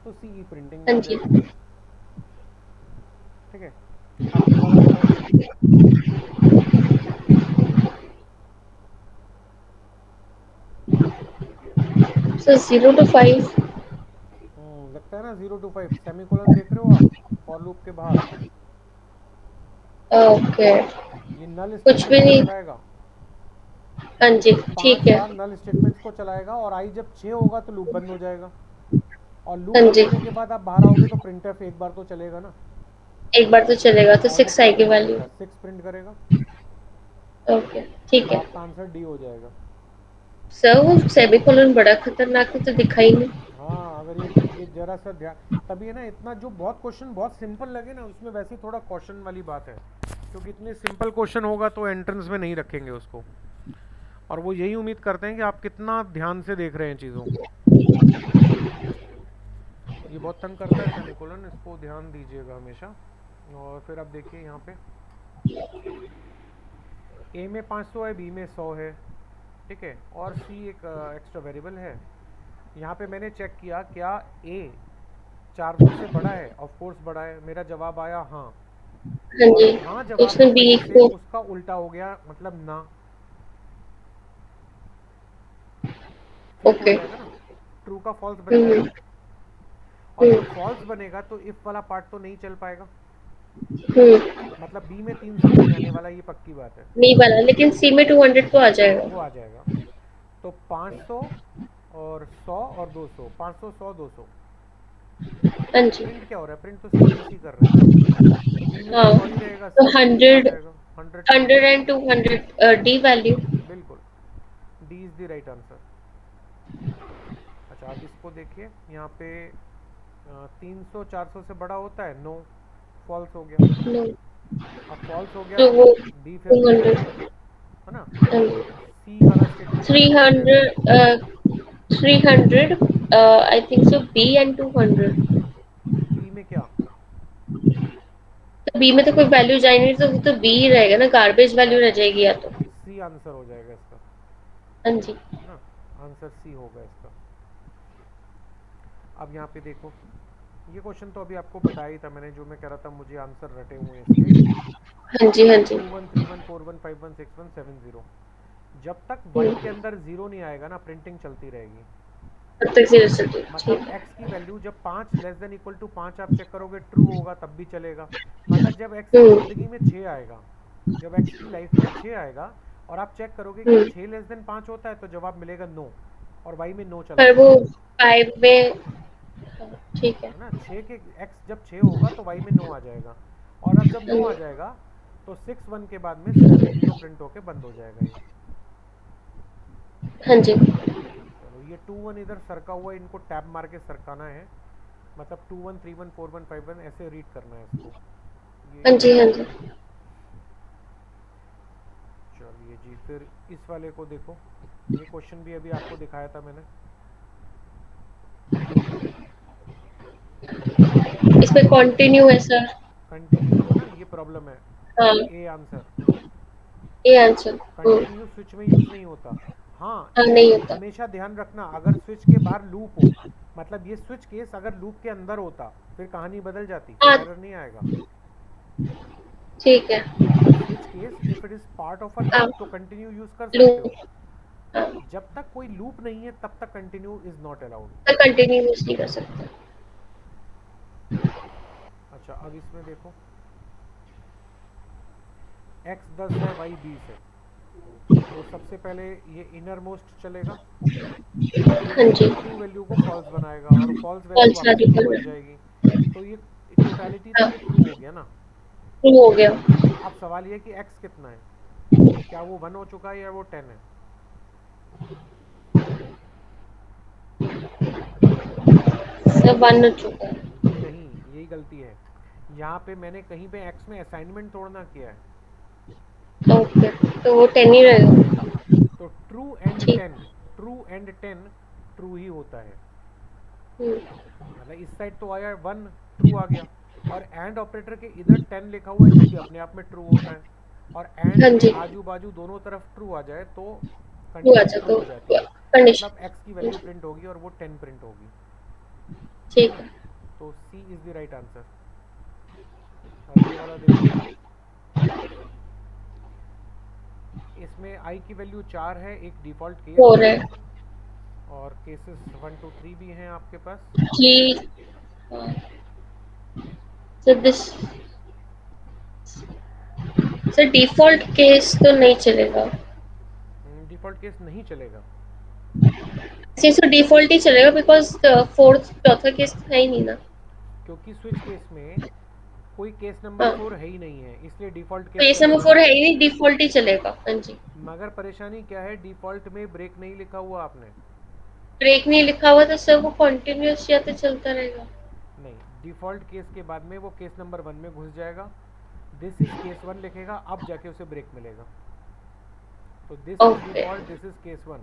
तो CE प्रिंटिंग में हाँ आ जी। जाएगा। ठीक है, अब ये वाला बताओ। सो 0 to 5। लगता है ना 0 to 5, सेमीकोलन देख रहे हो आप फॉर लूप के बाहर, ओके। ये नल कुछ भी स्टेटमेंट को नहीं। बताएगा। हाँ जी, ये पांच ठीक है। बार नल स्टेटमेंट्स को चलाएगा और आई जब 6 होगा तो लूप बंद हो जाएगा। और लूप हाँ बंद जी, होने के बाद आप बाहर आओगे तो प्रिंटफ एक बार तो चलेगा ना। एक बार तो चलेगा तो और वो 6 क्या आएगी प्रिंट वैल्यू। करेगा, 6 प्रिंट करेगा। ओके, ठीक तो है। आपका आंसर डी हो जाएगा। सर वो सेमीकोलन बड़ा खतरनाक है, तो दिखा ही नहीं। हाँ, अगर ये जरा सा ध्यान, तभी है ना, इतना जो बहुत क्वेश्चन बहुत सिंपल लगे ना उसमें वैसे ही थोड़ा क्वेश्चन वाली बात है, क्योंकि इतने सिंपल क्वेश्चन होगा तो एंट्रेंस में नहीं रखेंगे उसको। और वो यही उम्मीद करते हैं कि आप कितना ध्यान से देख रहे हैं चीज़ों को। ये बहुत तंग करता है सेमीकोलन, इसको ध्यान दीजिएगा हमेशा। और फिर आप देखिए यहाँ पे ए में 500 है, बी में 100 है, ठीक है, और सी एक एक्स्ट्रा वेरिएबल है। यहाँ पे मैंने चेक किया क्या ए 400 से बड़ा है, ऑफ कोर्स बड़ा है, मेरा जवाब आया हाँ। हाँ और जी, हाँ तो जवाब उसने की बी वजह से को। उसका उल्टा हो गया, मतलब ना। फ्लिप हो ओके। जाएगा ना, ट्रू का फॉल्स बन हम्म। जाएगा। और हम्म। जब फॉल्स बनेगा तो इफ वाला पार्ट तो नहीं चल पाएगा, हम्म। मतलब बी में 300 नहीं आने वाला, ये पक्की बात है। नहीं बना, लेकिन सी में 200 तो आ जाएगा। वो आ जाएगा। तो 500 और 100 और 200, 500 100 200। हाँ जी। प्रिंट क्या हो रहा है, प्रिंट तो सिर्फ बीसी कर रहे हैं ना। तो बी में तो हाँ, 100 ही रहेगा, तो सी में 200 आ 100, जाएगा, 100 100 200। And 200 D value. बिल्कुल, D is the right answer. अच्छा, अब इसको देखिए यहाँ पे 300 400 से बड़ा होता है, नो, फॉल्स हो गया। नो, अब फॉल्स हो गया तो तो वो डी फिर नहीं 200। चलेगा, है ना। हाँ जी। सी वाला स्टेटमेंट थ्री कंटिन्यू रहेगा। Hundred 300, I think so B and 200। B में क्या, तो बी में तो कोई वैल्यू जाए नहीं, तो वो तो बी ही रहेगा ना, गार्बेज वैल्यू रह जाएगी या तो। सी आंसर हो जाएगा इसका, हाँ जी। है ना। आंसर सी होगा इसका। अब यहाँ पे देखो, ये क्वेश्चन तो अभी आपको बताया ही था मैंने, जो मैं कह रहा था मुझे आंसर रटे हुए हैं इसके। हाँ जी, हाँ जी। 213141516170। जब तक वाई हम्म, के अंदर जीरो नहीं आएगा ना, प्रिंटिंग चलती रहेगी। तब तक 0 से 2, मतलब ठीक है। x की वैल्यू जब 5 लेस देन इक्वल टू 5 आप चेक करोगे ट्रू होगा तब भी चलेगा। मतलब जब x की हम्म। ज़िंदगी में 6 आएगा, जब x की लाइफ में 6 आएगा और आप चेक करोगे क्या हम्म। 6 लेस देन 5 होता है, तो जवाब मिलेगा नो। और y में नो चला पर वो जाएगा, 5 में। हाँ, ठीक है। है ना। 6 के x जब 6 होगा तो y में नो आ जाएगा। और अब जब नो आ हम्म, जाएगा तो 6 1 के बाद में 7 0 प्रिंट होके बंद हो जाएगा ये। हाँ जी, चलो, ये 2 1 इधर सरका हुआ है, इनको टैब मार के सरकाना है, मतलब 2 1 3 1 4 1 5 1 ऐसे रीड करना है इसको। ये हाँ जी, इधर हाँ आ जी। गया। चलिए जी, फिर इस वाले को देखो, ये क्वेश्चन भी अभी आपको दिखाया था मैंने। ये इसमें आपको कंटिन्यू है सर। कंटिन्यू है ना, ये प्रॉब्लम है। हाँ, ए आंसर, ये आंसर। कंटिन्यू स्विच में यूज़ नहीं होता। हाँ, हाँ, नहीं होता। हमेशा ध्यान रखना, अगर स्विच के बाहर लूप हो, मतलब ये स्विच केस अगर लूप के अंदर होता फिर कहानी बदल जाती, फिर हाँ, एरर नहीं आएगा। ठीक है। मतलब switch case if it is part of a हाँ, लूप तो कंटिन्यू यूज कर सकते लूप। हो। हाँ, जब तक कोई लूप नहीं है तब तक कंटिन्यू इज नॉट अलाउड। तो कंटिन्यू यूज नहीं कर सकते। अच्छा, अब इसमें देखो, x 10 है, y 20 है, तो सबसे पहले ये इनर मोस्ट चलेगा, फिर हाँ इसकी जी। ट्रू वैल्यू को फॉल्स बनाएगा और फॉल्स वैल्यू फॉल्स वापस वैल्यू ट्रू पर। बन जाएगी। तो ये टोटलिटी तो हाँ, ये ट्रू हो गया ना। शुरू हो गया। अब सवाल ये कि x कितना है, क्या वो 1 हो चुका है या वो 10 है। सब वन हो चुका है। जी नहीं, यही गलती है, यहाँ पे मैंने कहीं पे x में असाइनमेंट तोड़ना किया है। ओके, तो वो 10 ही रहेगा। तो ट्रू एंड ठीक। 10, ट्रू एंड 10 ट्रू ही होता है। हम्म, मतलब इस साइड तो आया 1, ट्रू आ गया, और एंड ऑपरेटर के इधर 10 लिखा हुआ है जो कि अपने आप में ट्रू होता है। और एंड हाँ के जी। आजू बाजू दोनों तरफ ट्रू आ जाए तो वो कंडीशन अच्छा, ट्रू तो हो जाती है। कंडीशन। मतलब x की वैल्यू प्रिंट होगी और वो 10 प्रिंट होगी, है ठीक ना। है। तो सी इज द राइट आंसर। अब ये वाला देखो, इसमें आई की वैल्यू 4 है, एक डिफ़ॉल्ट केस हो है, रहा है और केसेस 1 2 3 भी हैं आपके पास। कि sir this sir default case तो नहीं चलेगा। डिफ़ॉल्ट केस नहीं चलेगा। सी तो डिफॉल्ट ही चलेगा बिकॉज फोर्थ चौथा केस तो है ही नहीं ना। क्योंकि स्विच केस में कोई केस नंबर हाँ, 4 है ही नहीं है, इसलिए डिफ़ॉल्ट केस केस नंबर चलेगा 4 नहीं। है ही नहीं, डिफॉल्ट ही चलेगा। हाँ जी। मगर परेशानी क्या है, डिफ़ॉल्ट में ब्रेक नहीं लिखा हुआ आपने। ब्रेक नहीं लिखा हुआ तो सर वो कंटिन्यूअस या तो चलता रहेगा। नहीं, डिफ़ॉल्ट केस के बाद में वो केस नंबर 1 में घुस जाएगा, दिस इज़ केस 1 लिखेगा, अब जाके उसे ब्रेक मिलेगा। तो this is okay, default, this is case 1।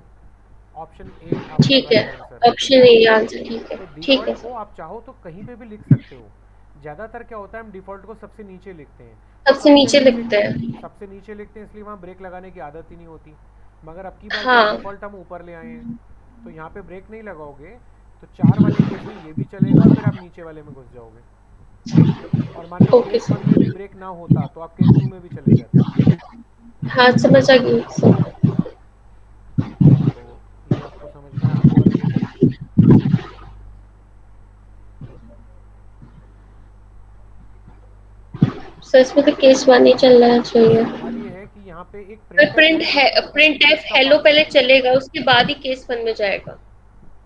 Option A आपका ठीक है। राइट आंसर है। ऑप्शन ए आंसर ठीक है। तो ठीक है डिफ़ॉल्ट को सर। आप चाहो तो कहीं पे भी लिख सकते हो। ज़्यादातर क्या होता है, हम डिफ़ॉल्ट को सबसे नीचे लिखते हैं। तो सबसे सबसे नीचे नीचे लिखते हैं। सबसे नीचे लिखते हैं, इसलिए वहाँ ब्रेक लगाने की आदत ही नहीं होती। मगर अब की बार क्या है, हाँ। डिफ़ॉल्ट हम ऊपर ले आए हैं, तो यहाँ पे ब्रेक नहीं लगाओगे, तो 4 वाले केस में ये भी चलेगा, फिर आप नीचे वाले में घुस जाओगे। और मान लो ओके केस 1 में भी सर। ब्रेक ना होता, तो आप केस 2 में भी चले जाते। हाँ, समझ आ गई सर। तो ये आपको समझ में आया, आगे वाला देखो। सर इसमें तो केस 1 ही चलना चाहिए। सवाल ये है कि यहाँ पे एक पर प्रिंट एफ है जो कि प्रिंट किसी एफ केस का हेलो पार्ट पहले नहीं है। चलेगा, उसके बाद ही केस 1 में जाएगा।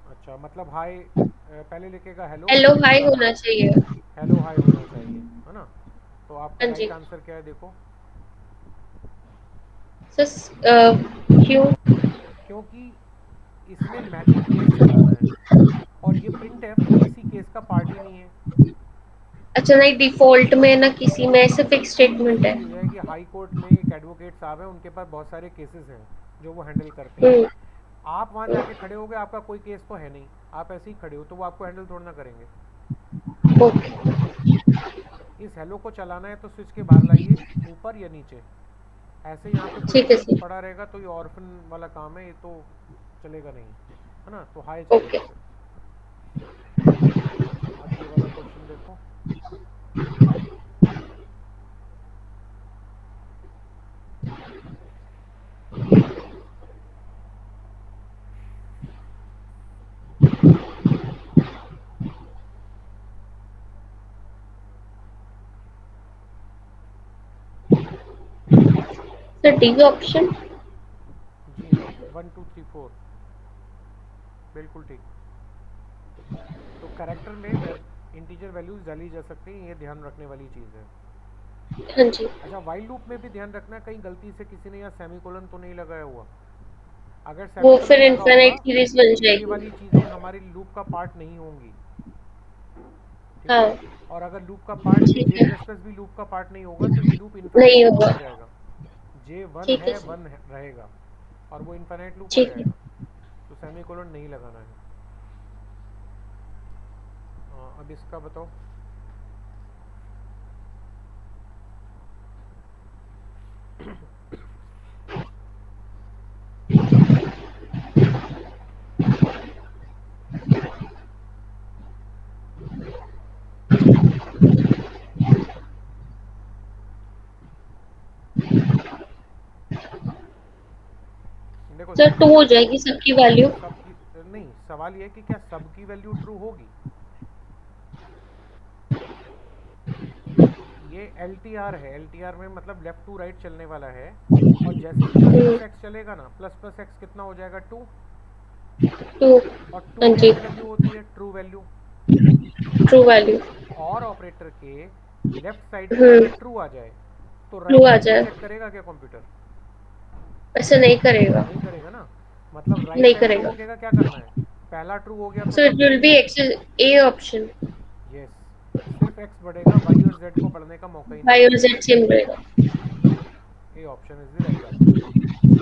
अच्छा, मतलब हाई पहले लिखेगा हेलो, हेलो फिर हाई लिखेगा होना हाई। चाहिए। हेलो हाई होना चाहिए, है ना। तो आपका हाँ राइट जी। आंसर क्या है देखो। सर क्यों? क्योंकि इसमें मैचिंग केस चलाना है, और ये प्रिंट एफ किसी केस का पार्ट ही नहीं है। अच्छा, नहीं डिफॉल्ट में ना किसी में, ऐसे फिक्स सीधी सी स्टेटमेंट है। चीज़ है कि हाई कोर्ट में एक एडवोकेट साहब हैं, उनके पास बहुत सारे केसेस हैं जो वो हैंडल करते हैं। हम्म। आप वहाँ जाके खड़े होगे, आपका कोई केस तो है नहीं, आप ऐसे ही खड़े हो, तो वो आपको हैंडल थोड़ा ना करेंगे। ओके। इस हेलो को चलाना है तो स्विच के बाहर लाइए, ऊपर या नीचे। ऐसे यहाँ पे कुछ ठीक है भी सर। पड़ा रहेगा तो ये ऑर्फन वाला काम है, ये तो चलेगा नहीं, है ना। तो हाई ओके। चलेगा फिर। अब ये वाला क्वेश्चन देखो। Sir D option. जी हाँ, 1 2 3 4, बिल्कुल ठीक। तो कैरेक्टर में इंटीजर वैल्यूज डाली जा सकती हैं, ये ध्यान रखने वाली चीज़ है। हाँ जी। अच्छा, वाइल लूप में भी ध्यान रखना, कहीं गलती से किसी ने यहाँ सेमीकोलन तो नहीं लगाया हुआ। अगर वो फिर सेमीकोलन लगा होगा इनफाइनाइट सीरीज बन तो ये जाएगी। वाली चीज़ें हमारी लूप का पार्ट नहीं होंगी। ठीक है। हाँ। और अगर लूप का पार्ट, ये ठीक जे है। प्लस प्लस भी लूप का पार्ट नहीं होगा, तो ये लूप नहीं इन्फाइनाइट लूप होगा। बन जाएगा। जे वन ठीक है है सर। वन रहेगा, और वो इन्फाइनाइट लूप हो ठीक है। जाएगा। तो सेमीकोलन नहीं लगाना है। अब इसका बताओ। देखो, सर टू सबकी हो वैल्यू, जाएगी सबकी वैल्यू। सबकी नहीं, सवाल ये है कि क्या सबकी वैल्यू ट्रू होगी। ये एल टी आर है, एल टी आर में मतलब लेफ्ट टू राइट चलने वाला है। और जैसे ही प्लस हम्म। प्लस एक्स चलेगा ना, प्लस प्लस एक्स कितना हो जाएगा, 2। टू। और 2 हाँ जी। कैसी वैल्यू होती है, ट्रू वैल्यू। True value. और ऑपरेटर के लेफ्ट साइड पे हम्म। अगर ट्रू आ जाए, तो ट्रू राइट आ साइड पे जाए। चेक करेगा क्या कंप्यूटर। ऐसा नहीं करेगा। नहीं करेगा ना। मतलब राइट नहीं साइड पे करेगा। वो कहेगा क्या करना है, पहला ट्रू हो गया तो सो इट सब will true. B X A option. Yes, सिर्फ एक्स बढ़ेगा, वाई और जेड को बढ़ने का मौका ही नहीं वाई और मिलेगा। जेड सेम रहेगा। A option is the right answer.